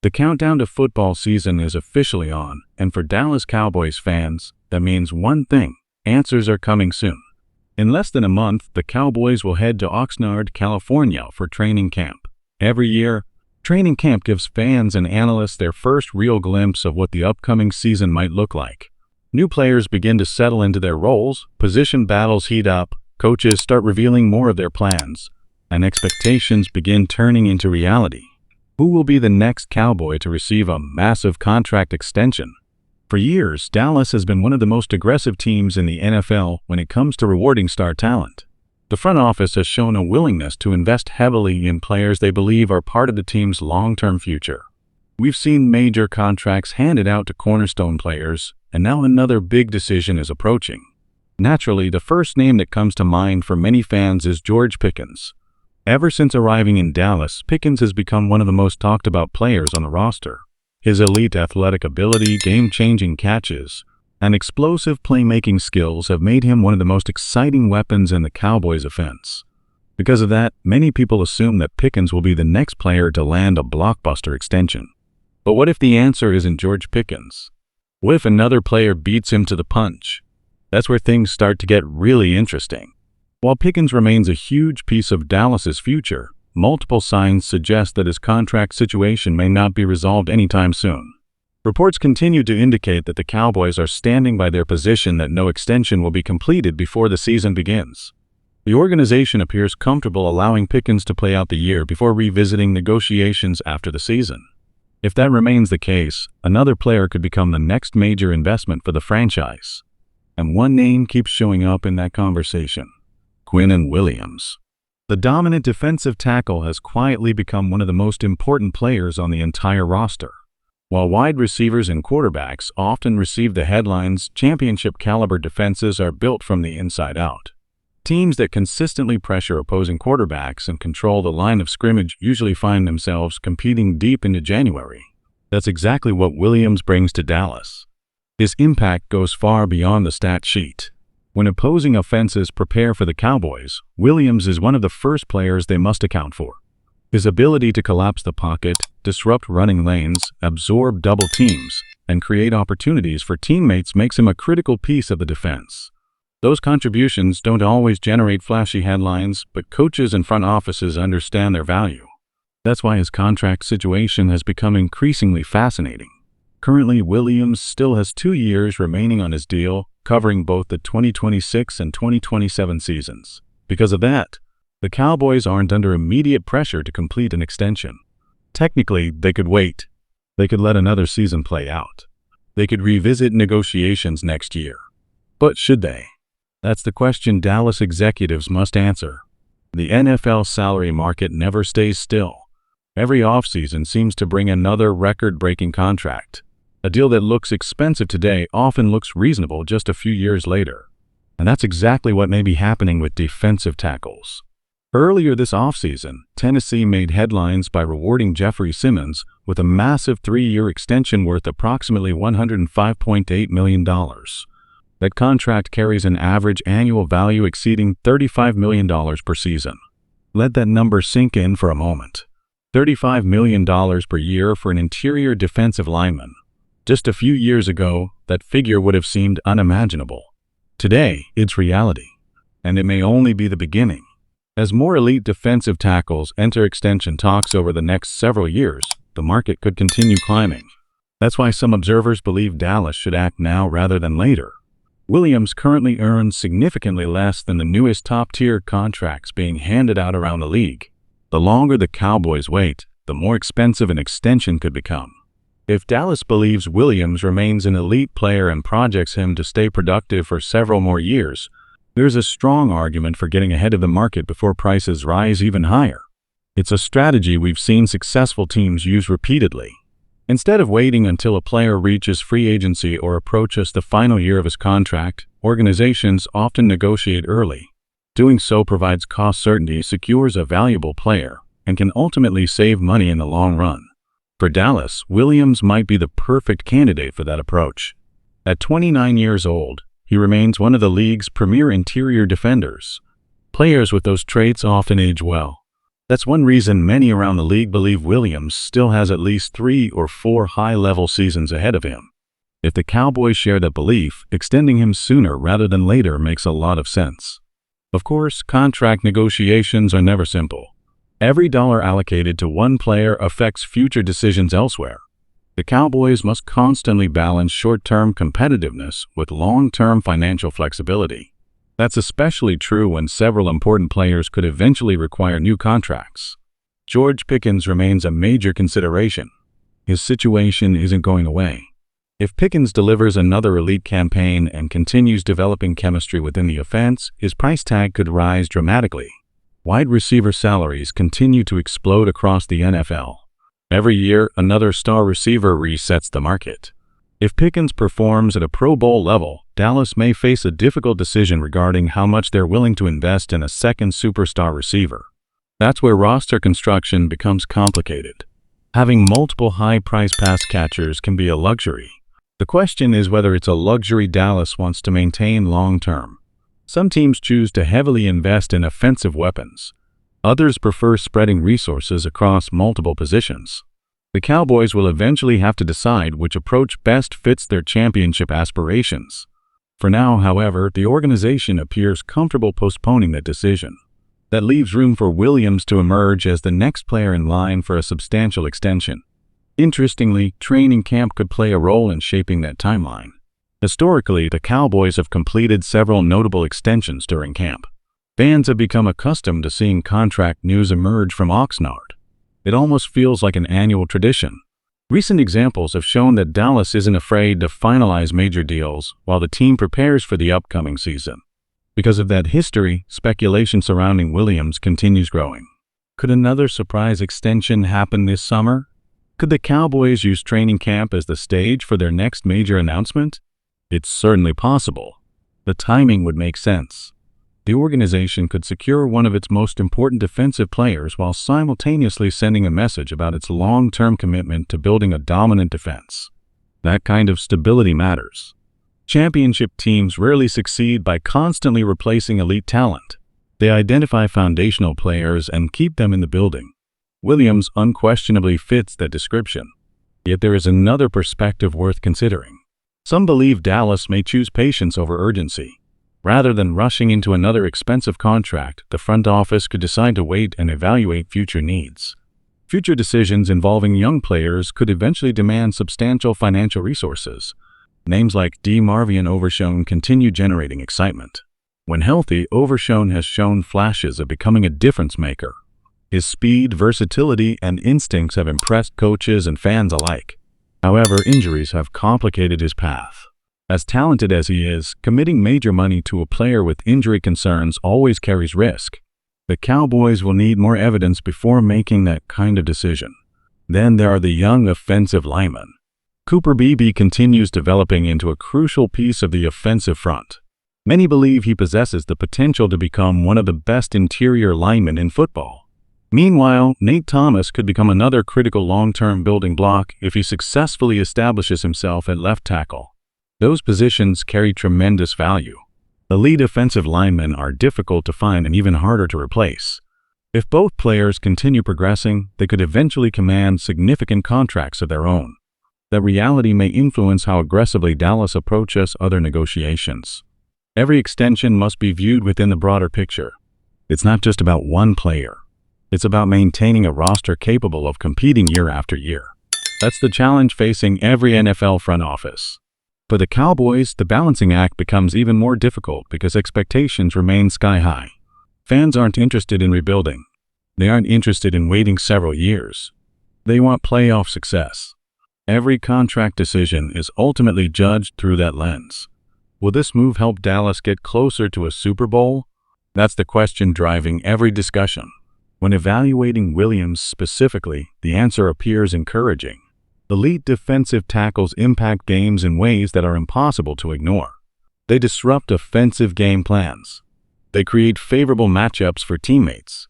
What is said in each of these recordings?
The countdown to football season is officially on, and for Dallas Cowboys fans, that means one thing: answers are coming soon. In less than a month, the Cowboys will head to Oxnard, California for training camp. Every year, training camp gives fans and analysts their first real glimpse of what the upcoming season might look like. New players begin to settle into their roles, position battles heat up, coaches start revealing more of their plans, and expectations begin turning into reality. Who will be the next Cowboy to receive a massive contract extension? For years, Dallas has been one of the most aggressive teams in the NFL when it comes to rewarding star talent. The front office has shown a willingness to invest heavily in players they believe are part of the team's long-term future. We've seen major contracts handed out to cornerstone players, and now another big decision is approaching. Naturally, the first name that comes to mind for many fans is George Pickens. Ever since arriving in Dallas, Pickens has become one of the most talked about players on the roster. His elite athletic ability, game-changing catches, and explosive playmaking skills have made him one of the most exciting weapons in the Cowboys' offense. Because of that, many people assume that Pickens will be the next player to land a blockbuster extension. But what if the answer isn't George Pickens? What if another player beats him to the punch? That's where things start to get really interesting. While Pickens remains a huge piece of Dallas's future, multiple signs suggest that his contract situation may not be resolved anytime soon. Reports continue to indicate that the Cowboys are standing by their position that no extension will be completed before the season begins. The organization appears comfortable allowing Pickens to play out the year before revisiting negotiations after the season. If that remains the case, another player could become the next major investment for the franchise. And one name keeps showing up in that conversation: Quinnen Williams. The dominant defensive tackle has quietly become one of the most important players on the entire roster. While wide receivers and quarterbacks often receive the headlines, championship-caliber defenses are built from the inside out. Teams that consistently pressure opposing quarterbacks and control the line of scrimmage usually find themselves competing deep into January. That's exactly what Williams brings to Dallas. His impact goes far beyond the stat sheet. When opposing offenses prepare for the Cowboys, Williams is one of the first players they must account for. His ability to collapse the pocket, disrupt running lanes, absorb double teams, and create opportunities for teammates makes him a critical piece of the defense. Those contributions don't always generate flashy headlines, but coaches and front offices understand their value. That's why his contract situation has become increasingly fascinating. Currently, Williams still has 2 years remaining on his deal, covering both the 2026 and 2027 seasons. Because of that, the Cowboys aren't under immediate pressure to complete an extension. Technically, they could wait. They could let another season play out. They could revisit negotiations next year. But should they? That's the question Dallas executives must answer. The NFL salary market never stays still. Every offseason seems to bring another record-breaking contract. A deal that looks expensive today often looks reasonable just a few years later. And that's exactly what may be happening with defensive tackles. Earlier this offseason, Tennessee made headlines by rewarding Jeffrey Simmons with a massive 3-year extension worth approximately $105.8 million. That contract carries an average annual value exceeding $35 million per season. Let that number sink in for a moment. $35 million per year for an interior defensive lineman. Just a few years ago, that figure would have seemed unimaginable. Today, it's reality, and it may only be the beginning. As more elite defensive tackles enter extension talks over the next several years, the market could continue climbing. That's why some observers believe Dallas should act now rather than later. Williams currently earns significantly less than the newest top-tier contracts being handed out around the league. The longer the Cowboys wait, the more expensive an extension could become. If Dallas believes Williams remains an elite player and projects him to stay productive for several more years, there's a strong argument for getting ahead of the market before prices rise even higher. It's a strategy we've seen successful teams use repeatedly. Instead of waiting until a player reaches free agency or approaches the final year of his contract, organizations often negotiate early. Doing so provides cost certainty, secures a valuable player, and can ultimately save money in the long run. For Dallas, Williams might be the perfect candidate for that approach. At 29 years old, he remains one of the league's premier interior defenders. Players with those traits often age well. That's one reason many around the league believe Williams still has at least 3 or 4 high-level seasons ahead of him. If the Cowboys share that belief, extending him sooner rather than later makes a lot of sense. Of course, contract negotiations are never simple. Every dollar allocated to one player affects future decisions elsewhere. The Cowboys must constantly balance short-term competitiveness with long-term financial flexibility. That's especially true when several important players could eventually require new contracts. George Pickens remains a major consideration. His situation isn't going away. If Pickens delivers another elite campaign and continues developing chemistry within the offense, his price tag could rise dramatically. Wide receiver salaries continue to explode across the NFL. Every year, another star receiver resets the market. If Pickens performs at a Pro Bowl level, Dallas may face a difficult decision regarding how much they're willing to invest in a second superstar receiver. That's where roster construction becomes complicated. Having multiple high-price pass catchers can be a luxury. The question is whether it's a luxury Dallas wants to maintain long-term. Some teams choose to heavily invest in offensive weapons. Others prefer spreading resources across multiple positions. The Cowboys will eventually have to decide which approach best fits their championship aspirations. For now, however, the organization appears comfortable postponing that decision. That leaves room for Williams to emerge as the next player in line for a substantial extension. Interestingly, training camp could play a role in shaping that timeline. Historically, the Cowboys have completed several notable extensions during camp. Fans have become accustomed to seeing contract news emerge from Oxnard. It almost feels like an annual tradition. Recent examples have shown that Dallas isn't afraid to finalize major deals while the team prepares for the upcoming season. Because of that history, speculation surrounding Williams continues growing. Could another surprise extension happen this summer? Could the Cowboys use training camp as the stage for their next major announcement? It's certainly possible. The timing would make sense. The organization could secure one of its most important defensive players while simultaneously sending a message about its long-term commitment to building a dominant defense. That kind of stability matters. Championship teams rarely succeed by constantly replacing elite talent. They identify foundational players and keep them in the building. Williams unquestionably fits that description. Yet there is another perspective worth considering. Some believe Dallas may choose patience over urgency. Rather than rushing into another expensive contract, the front office could decide to wait and evaluate future needs. Future decisions involving young players could eventually demand substantial financial resources. Names like DeMarvion Overshown continue generating excitement. When healthy, Overshown has shown flashes of becoming a difference maker. His speed, versatility, and instincts have impressed coaches and fans alike. However, injuries have complicated his path. As talented as he is, committing major money to a player with injury concerns always carries risk. The Cowboys will need more evidence before making that kind of decision. Then there are the young offensive linemen. Cooper Beebe continues developing into a crucial piece of the offensive front. Many believe he possesses the potential to become one of the best interior linemen in football. Meanwhile, Nate Thomas could become another critical long-term building block if he successfully establishes himself at left tackle. Those positions carry tremendous value. Elite offensive linemen are difficult to find and even harder to replace. If both players continue progressing, they could eventually command significant contracts of their own. That reality may influence how aggressively Dallas approaches other negotiations. Every extension must be viewed within the broader picture. It's not just about one player. It's about maintaining a roster capable of competing year after year. That's the challenge facing every NFL front office. For the Cowboys, the balancing act becomes even more difficult because expectations remain sky-high. Fans aren't interested in rebuilding. They aren't interested in waiting several years. They want playoff success. Every contract decision is ultimately judged through that lens. Will this move help Dallas get closer to a Super Bowl? That's the question driving every discussion. When evaluating Williams specifically, the answer appears encouraging. Elite defensive tackles impact games in ways that are impossible to ignore. They disrupt offensive game plans. They create favorable matchups for teammates.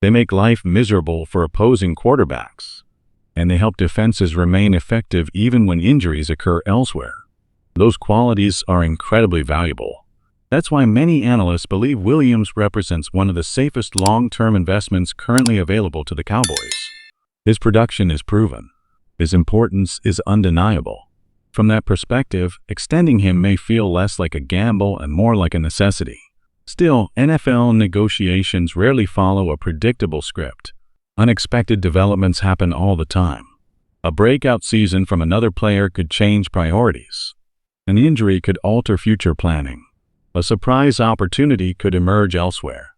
They make life miserable for opposing quarterbacks. And they help defenses remain effective even when injuries occur elsewhere. Those qualities are incredibly valuable. That's why many analysts believe Williams represents one of the safest long-term investments currently available to the Cowboys. His production is proven. His importance is undeniable. From that perspective, extending him may feel less like a gamble and more like a necessity. Still, NFL negotiations rarely follow a predictable script. Unexpected developments happen all the time. A breakout season from another player could change priorities. An injury could alter future planning. A surprise opportunity could emerge elsewhere.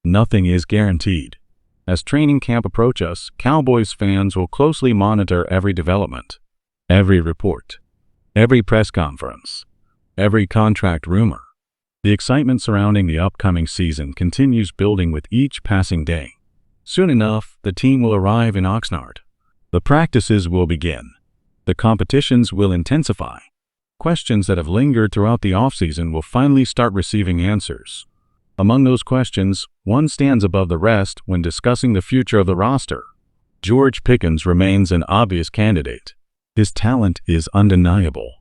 Nothing is guaranteed. As training camp approaches, Cowboys fans will closely monitor every development, every report, every press conference, every contract rumor. The excitement surrounding the upcoming season continues building with each passing day. Soon enough, the team will arrive in Oxnard. The practices will begin. The competitions will intensify. Questions that have lingered throughout the offseason will finally start receiving answers. Among those questions, one stands above the rest when discussing the future of the roster. George Pickens remains an obvious candidate. His talent is undeniable.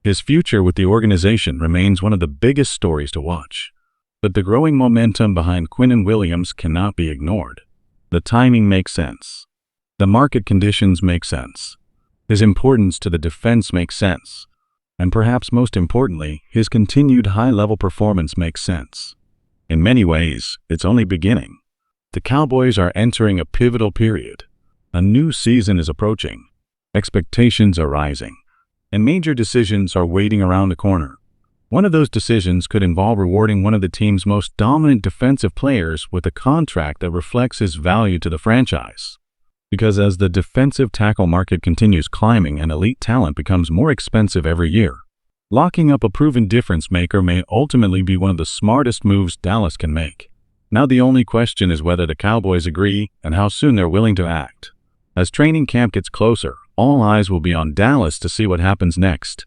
His future with the organization remains one of the biggest stories to watch. But the growing momentum behind Quinnen Williams cannot be ignored. The timing makes sense. The market conditions make sense. His importance to the defense makes sense. And perhaps most importantly, his continued high-level performance makes sense. In many ways, it's only beginning. The Cowboys are entering a pivotal period. A new season is approaching. Expectations are rising. And major decisions are waiting around the corner. One of those decisions could involve rewarding one of the team's most dominant defensive players with a contract that reflects his value to the franchise. Because as the defensive tackle market continues climbing and elite talent becomes more expensive every year, locking up a proven difference maker may ultimately be one of the smartest moves Dallas can make. Now the only question is whether the Cowboys agree and how soon they're willing to act. As training camp gets closer, all eyes will be on Dallas to see what happens next.